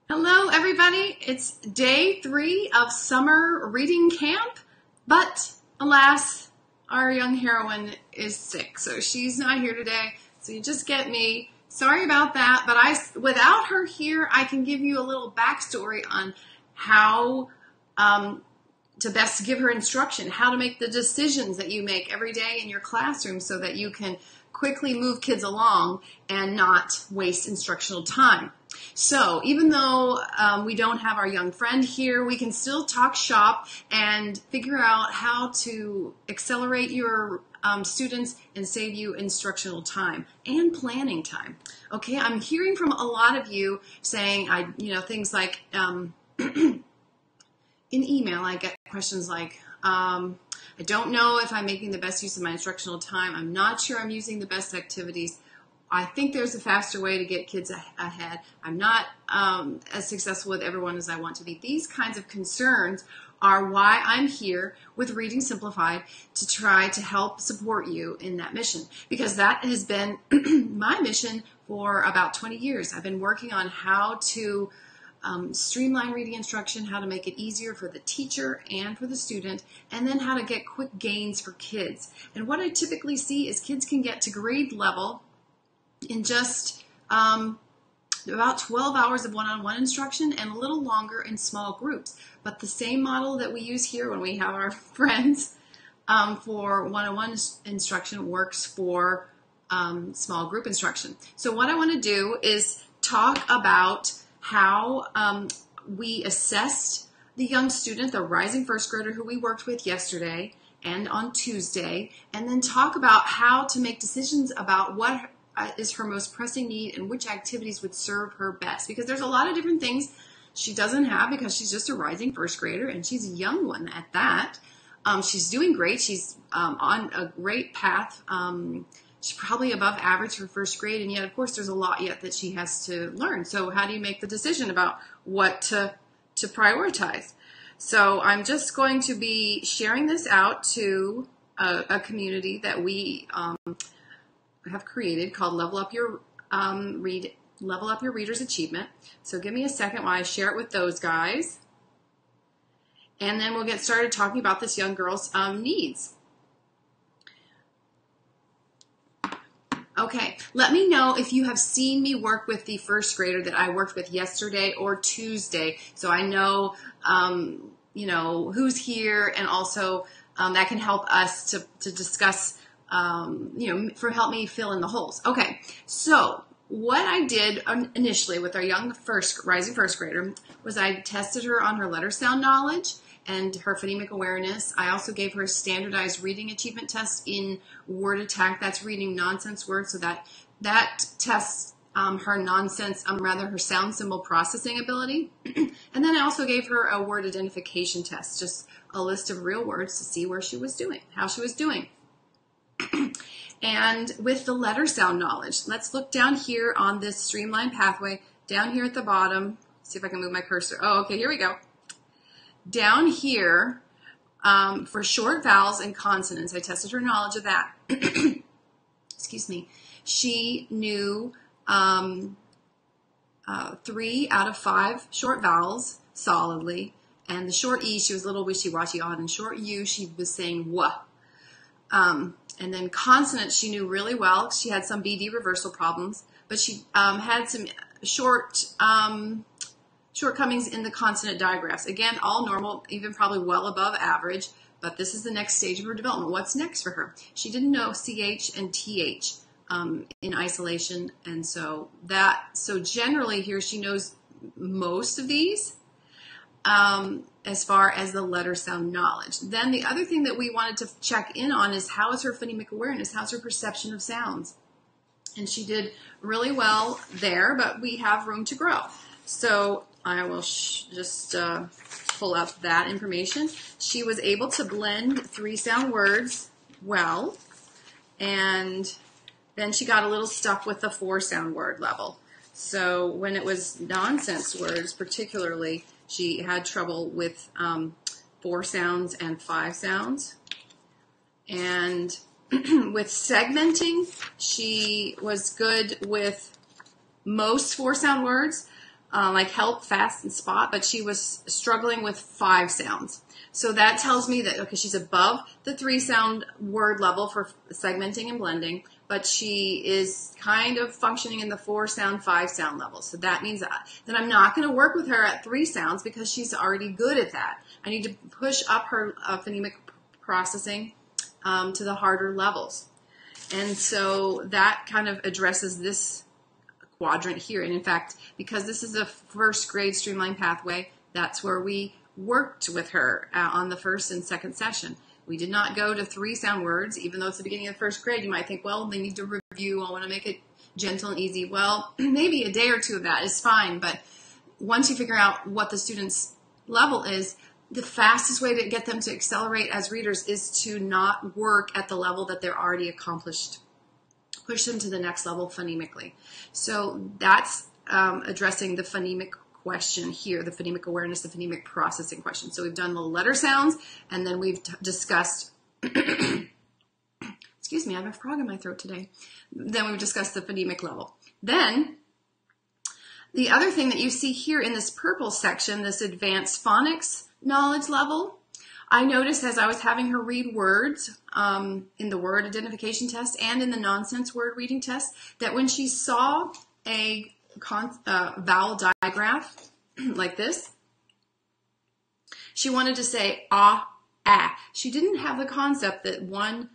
Hello, everybody. It's day 3 of summer reading camp, but alas, our young heroine is sick, so she's not here today. So you just get me. Sorry about that, but without her here, I can give you a little backstory on how to best give her instruction, how to make the decisions that you make every day in your classroom so that you can quickly move kids along and not waste instructional time. So even though we don't have our young friend here, we can still talk shop and figure out how to accelerate your students and save you instructional time and planning time. Okay, I'm hearing from a lot of you saying, things like, in email, I get questions like, I don't know if I'm making the best use of my instructional time. I'm not sure I'm using the best activities. I think there's a faster way to get kids ahead. I'm not as successful with everyone as I want to be. These kinds of concerns are why I'm here with Reading Simplified, to try to help support you in that mission, because that has been my mission for about 20 years. I've been working on how to streamline reading instruction, how to make it easier for the teacher and for the student, and then how to get quick gains for kids. And what I typically see is kids can get to grade level in just about 12 hours of one-on-one instruction and a little longer in small groups. But the same model that we use here when we have our friends for one-on-one instruction works for small group instruction. So what I want to do is talk about how we assessed the young student, the rising first grader who we worked with yesterday and on Tuesday, and then talk about how to make decisions about what is her most pressing need and which activities would serve her best. Because there's a lot of different things she doesn't have because she's just a rising first grader, and she's a young one at that. She's doing great. She's on a great path. She's probably above average for first grade, and yet, of course, there's a lot yet that she has to learn. So how do you make the decision about what to prioritize? So I'm just going to be sharing this out to a community that we have created called Level Up Your Reader's Achievement. So give me a second while I share it with those guys, and then we'll get started talking about this young girl's needs. Okay, let me know if you have seen me work with the first grader that I worked with yesterday or Tuesday, so I know, who's here, and also that can help us to discuss, help me fill in the holes. Okay, so what I did initially with our young rising first grader was I tested her on her letter sound knowledge and her phonemic awareness. I also gave her a standardized reading achievement test in word attack. That's reading nonsense words, so that tests her sound symbol processing ability. And then I also gave her a word identification test, just a list of real words to see how she was doing. And with the letter sound knowledge, let's look down here on this streamlined pathway, down here at the bottom. See if I can move my cursor. Oh, okay, here we go. Down here, for short vowels and consonants, I tested her knowledge of that. Excuse me. She knew 3 out of 5 short vowels solidly, and the short E, she was a little wishy-washy on, and short U, she was saying wha. And then consonants, she knew really well. She had some BD reversal problems, but she had some shortcomings in the consonant digraphs. Again, all normal, even probably well above average, but this is the next stage of her development. What's next for her? She didn't know CH and TH in isolation, and so generally here she knows most of these as far as the letter sound knowledge. Then the other thing that we wanted to check in on is how is her phonemic awareness? How's her perception of sounds? And she did really well there, but we have room to grow. So I will just pull up that information. She was able to blend 3-sound words well, and then she got a little stuck with the 4-sound word level. So when it was nonsense words particularly, she had trouble with 4 sounds and 5 sounds. And with segmenting, she was good with most 4-sound words. like help, fast, and spot, but she was struggling with 5 sounds. So that tells me that, okay, she's above the 3 sound word level for segmenting and blending, but she is kind of functioning in the 4 sound, 5 sound level. So that means that I'm not going to work with her at 3 sounds because she's already good at that. I need to push up her phonemic processing to the harder levels. And so that kind of addresses this quadrant here. And in fact, because this is a first grade streamlined pathway, that's where we worked with her on the first and second session. We did not go to 3 sound words, even though it's the beginning of first grade. You might think, well, they need to review. I want to make it gentle and easy. Well, maybe a day or 2 of that is fine. But once you figure out what the student's level is, the fastest way to get them to accelerate as readers is to not work at the level that they're already accomplished. Push them to the next level phonemically. So that's addressing the phonemic question here, the phonemic awareness, the phonemic processing question. So we've done the letter sounds, and then we've discussed, excuse me, I have a frog in my throat today. Then we've discussed the phonemic level. Then the other thing that you see here in this purple section, this advanced phonics knowledge level, I noticed as I was having her read words in the word identification test and in the nonsense word reading test, that when she saw a vowel digraph like this, she wanted to say ah, ah. She didn't have the concept that one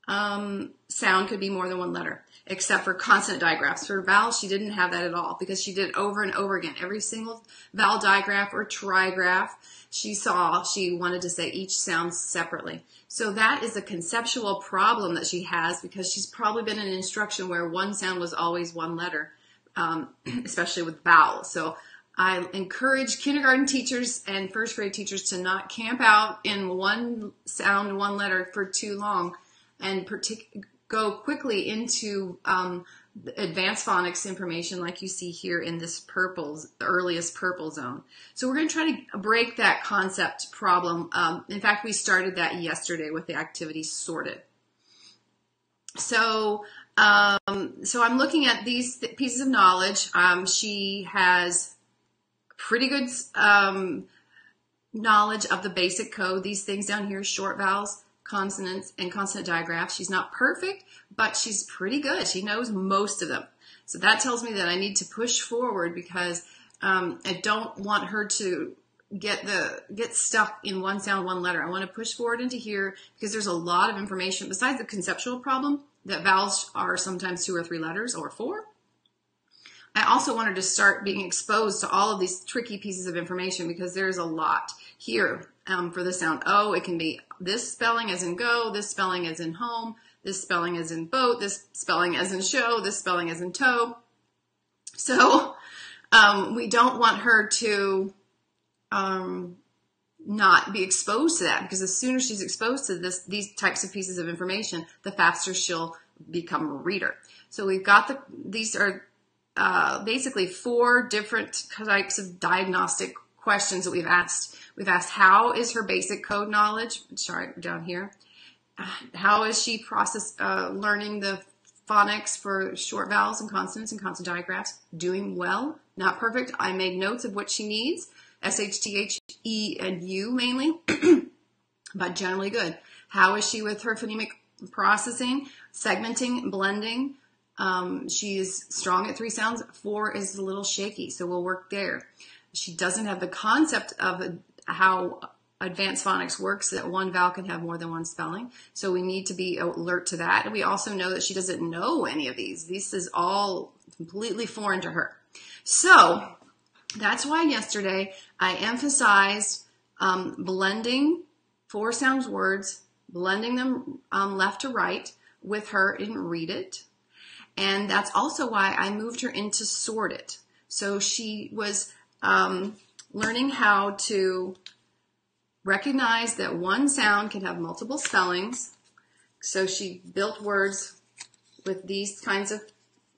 sound could be more than one letter, except for consonant digraphs. For vowels, she didn't have that at all because she did it over and over again. Every single vowel digraph or trigraph she saw, she wanted to say each sound separately. So that is a conceptual problem that she has because she's probably been in an instruction where one sound was always one letter, especially with vowels. So I encourage kindergarten teachers and first grade teachers to not camp out in one sound, one letter for too long, and go quickly into advanced phonics information like you see here in this purple, the earliest purple zone. So we're going to try to break that concept problem. In fact, we started that yesterday with the activity sorted. So I'm looking at these pieces of knowledge. She has pretty good knowledge of the basic code. These things down here, short vowels, consonants, and consonant digraphs. She's not perfect, but she's pretty good. She knows most of them. So that tells me that I need to push forward because I don't want her to get stuck in one sound, one letter. I want to push forward into here because there's a lot of information besides the conceptual problem that vowels are sometimes 2 or 3 letters or 4. I also want her to start being exposed to all of these tricky pieces of information because there's a lot here for the sound O. It can be this spelling as in go, this spelling as in home, this spelling as in boat, this spelling as in show, this spelling as in toe. So we don't want her to not be exposed to that because as soon as she's exposed to these types of pieces of information, the faster she'll become a reader. So we've got these are basically 4 different types of diagnostic questions that we've asked. We've asked how is her basic code knowledge, sorry, down here. How is she learning the phonics for short vowels and consonants and consonant digraphs? Doing well, not perfect. I made notes of what she needs, SH, TH, E, and U mainly, but generally good. How is she with her phonemic processing, segmenting, blending? She's strong at 3 sounds. 4 is a little shaky, so we'll work there. She doesn't have the concept of how advanced phonics works, that one vowel can have more than one spelling. So we need to be alert to that. And we also know that she doesn't know any of these. This is all completely foreign to her. So that's why yesterday I emphasized blending 4 sounds words, blending them left to right with her in Read It. And that's also why I moved her into Sort It. So she was learning how to recognize that one sound can have multiple spellings. So she built words with these kinds of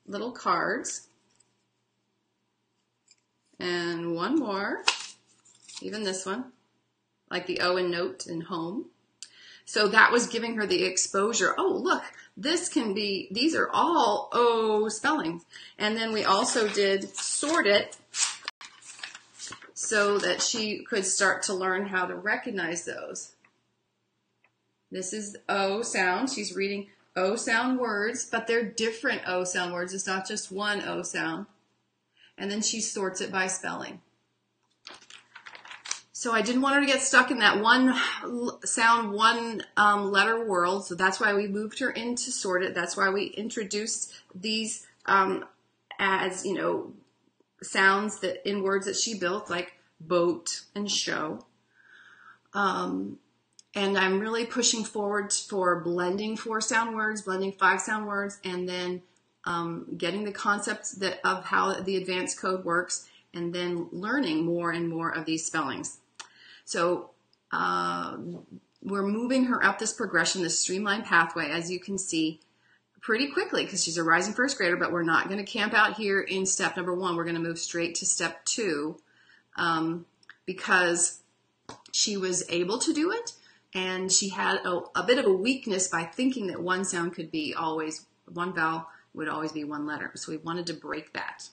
little cards. And one more, even this one, like the O in note and home. So that was giving her the exposure. Oh, look, these are all O spellings. And then we also did Sort It so that she could start to learn how to recognize those. This is O sound. She's reading O sound words, but they're different O sound words. It's not just one O sound. And then she sorts it by spelling. So I didn't want her to get stuck in that one sound, one letter world. So that's why we moved her into sorted. That's why we introduced these as, you know, sounds that in words that she built, like boat and show. And I'm really pushing forward for blending 4-sound words, blending 5-sound words, and then getting the concepts of how the advanced code works, and then learning more and more of these spellings. So we're moving her up this progression, this streamlined pathway, as you can see, pretty quickly because she's a rising first grader, but we're not going to camp out here in step number 1. We're going to move straight to step 2 because she was able to do it, and she had a bit of a weakness by thinking that one sound could be always, one vowel would always be one letter. So we wanted to break that.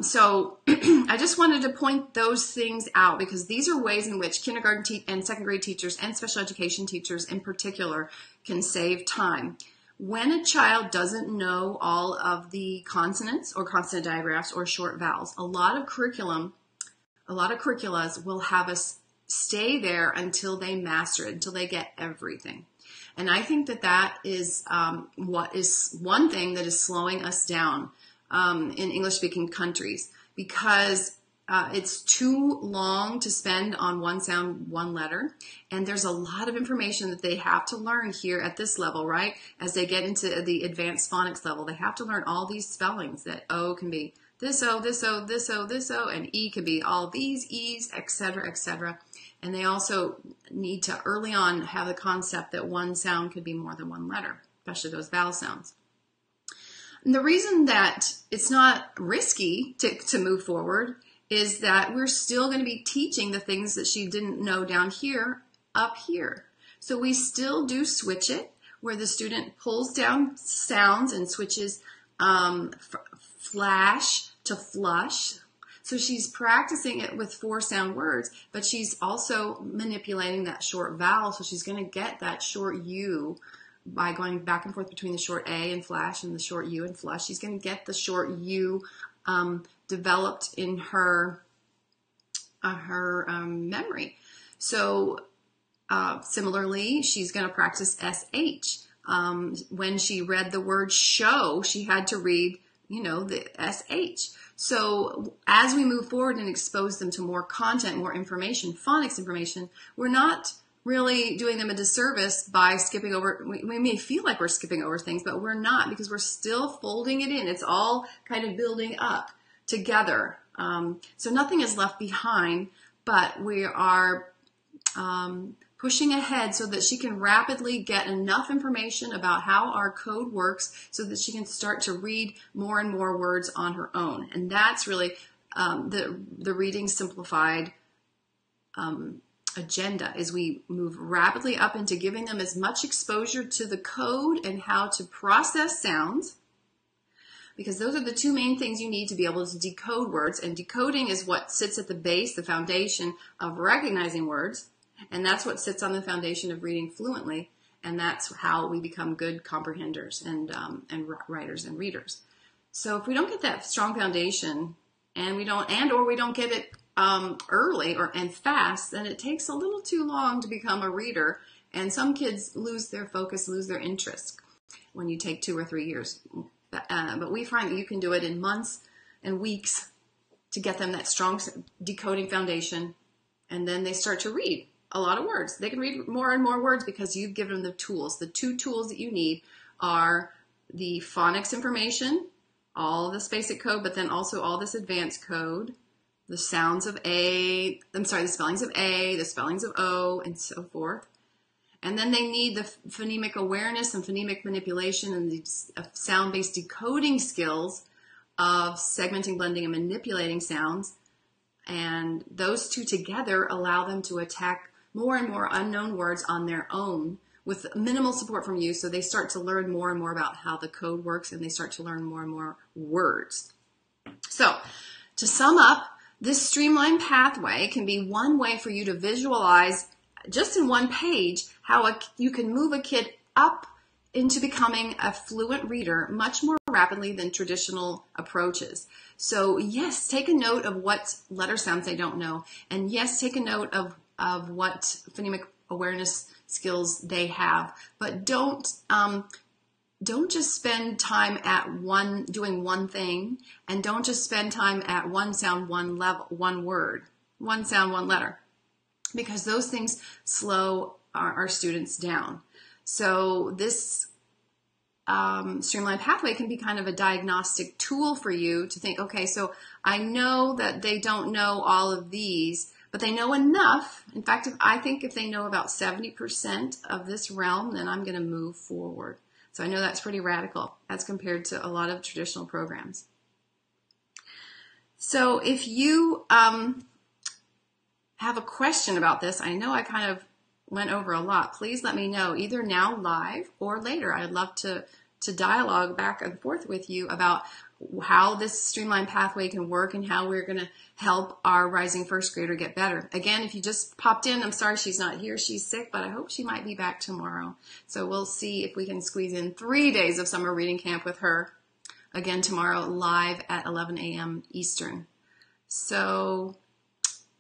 So I just wanted to point those things out because these are ways in which kindergarten and second grade teachers and special education teachers in particular can save time. When a child doesn't know all of the consonants or consonant digraphs or short vowels, a lot of curriculas will have us stay there until they master it, until they get everything. And I think that that is what is one thing that is slowing us down in English-speaking countries, because it's too long to spend on one sound, one letter, and there's a lot of information that they have to learn here at this level, right? As they get into the advanced phonics level, they have to learn all these spellings that O can be this O, this O, this O, this O, and E can be all these E's, etc., etc. And they also need to early on have the concept that one sound could be more than one letter, especially those vowel sounds. And the reason that it's not risky to move forward is that we're still going to be teaching the things that she didn't know down here, up here. So we still do switch it, where the student pulls down sounds and switches flash to flush. So she's practicing it with 4-sound words, but she's also manipulating that short vowel. So she's going to get that short U by going back and forth between the short A and flash and the short U and flush. She's going to get the short U developed in her memory. So similarly, she's going to practice SH. When she read the word show, she had to read, you know, the SH. So as we move forward and expose them to more content, more information, phonics information, we're not really doing them a disservice by skipping over. We may feel like we're skipping over things, but we're not, because we're still folding it in. It's all kind of building up together. So nothing is left behind, but we are pushing ahead so that she can rapidly get enough information about how our code works so that she can start to read more and more words on her own. And that's really the reading simplified agenda, is we move rapidly up into giving them as much exposure to the code and how to process sounds, because those are the two main things you need to be able to decode words. And decoding is what sits at the base, the foundation of recognizing words. And that's what sits on the foundation of reading fluently. And that's how we become good comprehenders and writers and readers. So if we don't get that strong foundation, and we don't get it early and fast, then it takes a little too long to become a reader. And some kids lose their focus, lose their interest when you take 2 or 3 years. But we find that you can do it in months and weeks to get them that strong decoding foundation. And then they start to read a lot of words. They can read more and more words because you've given them the tools. The 2 tools that you need are the phonics information, all this basic code, but then also all this advanced code, the sounds of the spellings of A, the spellings of O, and so forth. And then they need the phonemic awareness and phonemic manipulation and the sound-based decoding skills of segmenting, blending, and manipulating sounds. And those 2 together allow them to attack more and more unknown words on their own with minimal support from you. So they start to learn more and more about how the code works, and they start to learn more and more words. So to sum up, This streamlined pathway can be one way for you to visualize just in one page how you can move a kid up into becoming a fluent reader much more rapidly than traditional approaches. So yes, take a note of what letter sounds they don't know. And yes, take a note of what phonemic awareness skills they have. But don't just spend time at doing one thing, and don't just spend time at one sound, one level, one word, one sound, one letter, because those things slow our students down. So this streamlined pathway can be kind of a diagnostic tool for you to think, okay, so I know that they don't know all of these, but they know enough. In fact, I think if they know about 70% of this realm, then I'm going to move forward. So I know that's pretty radical as compared to a lot of traditional programs. So if you have a question about this, I know I kind of went over a lot. Please let me know either now live or later. I'd love to dialogue back and forth with you about how this streamlined pathway can work and how we're going to help our rising first grader get better. Again, if you just popped in, I'm sorry she's not here. She's sick, but I hope she might be back tomorrow. So we'll see if we can squeeze in 3 days of summer reading camp with her again tomorrow live at 11 a.m. Eastern. So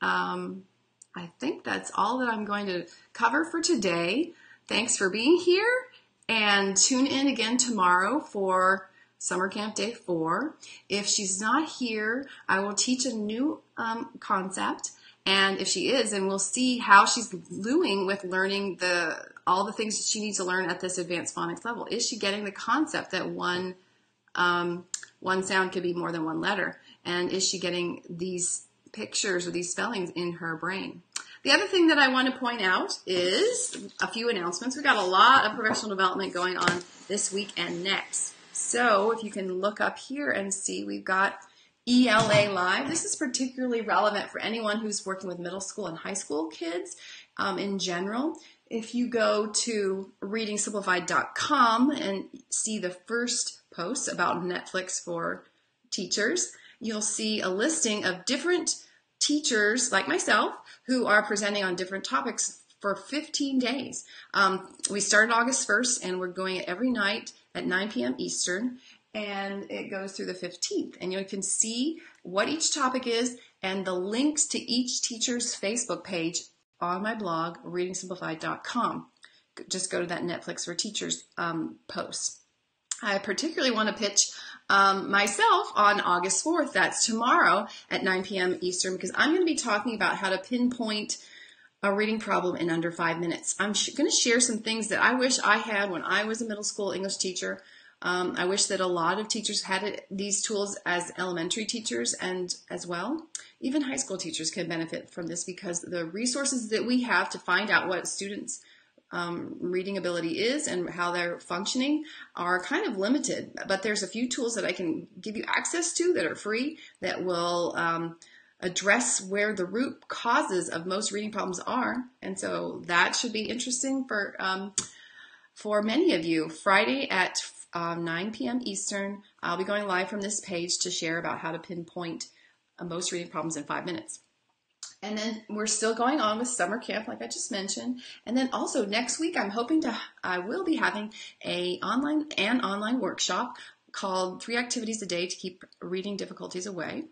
I think that's all that I'm going to cover for today. Thanks for being here, and tune in again tomorrow for Summer Camp Day 4. If she's not here, I will teach a new concept, and if she is, then we'll see how she's doing with learning all the things that she needs to learn at this advanced phonics level. Is she getting the concept that one sound could be more than one letter? And is she getting these pictures or these spellings in her brain? The other thing that I want to point out is a few announcements. We've got a lot of professional development going on this week and next. So if you can look up here and see, we've got ELA Live. This is particularly relevant for anyone who's working with middle school and high school kids in general. If you go to readingsimplified.com and see the first post about Netflix for teachers, you'll see a listing of different teachers like myself who are presenting on different topics for 15 days. We started August 1st, and we're going it every night at 9 p.m. Eastern, and it goes through the 15th. And you can see what each topic is and the links to each teacher's Facebook page on my blog, readingsimplified.com. Just go to that Netflix for Teachers post. I particularly want to pitch myself on August 4th. That's tomorrow at 9 p.m. Eastern, because I'm going to be talking about how to pinpoint a reading problem in under 5 minutes. I'm going to share some things that I wish I had when I was a middle school English teacher. I wish that a lot of teachers had these tools as elementary teachers, and as well, even high school teachers can benefit from this, because the resources that we have to find out what students' reading ability is and how they're functioning are kind of limited. But there's a few tools that I can give you access to that are free that will address where the root causes of most reading problems are. And so that should be interesting for many of you. Friday at 9 p.m. Eastern, I'll be going live from this page to share about how to pinpoint most reading problems in 5 minutes. And then we're still going on with summer camp, like I just mentioned. And then also next week, I will be having an online workshop called 3 Activities a Day to Keep Reading Difficulties Away.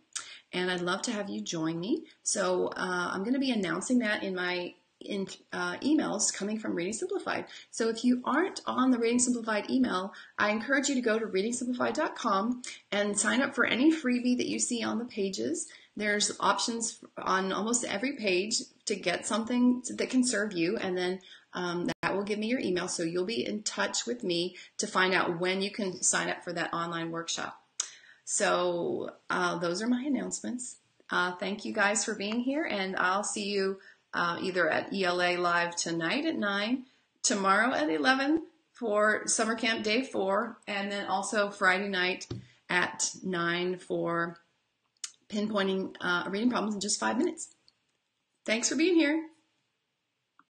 And I'd love to have you join me. So I'm going to be announcing that in my emails coming from Reading Simplified. So if you aren't on the Reading Simplified email, I encourage you to go to readingsimplified.com and sign up for any freebie that you see on the pages. There's options on almost every page to get something that can serve you, and then that will give me your email, so you'll be in touch with me to find out when you can sign up for that online workshop. So those are my announcements. Thank you guys for being here, and I'll see you either at ELA Live tonight at 9, tomorrow at 11 for Summer Camp Day 4, and then also Friday night at 9 for pinpointing reading problems in just 5 minutes. Thanks for being here.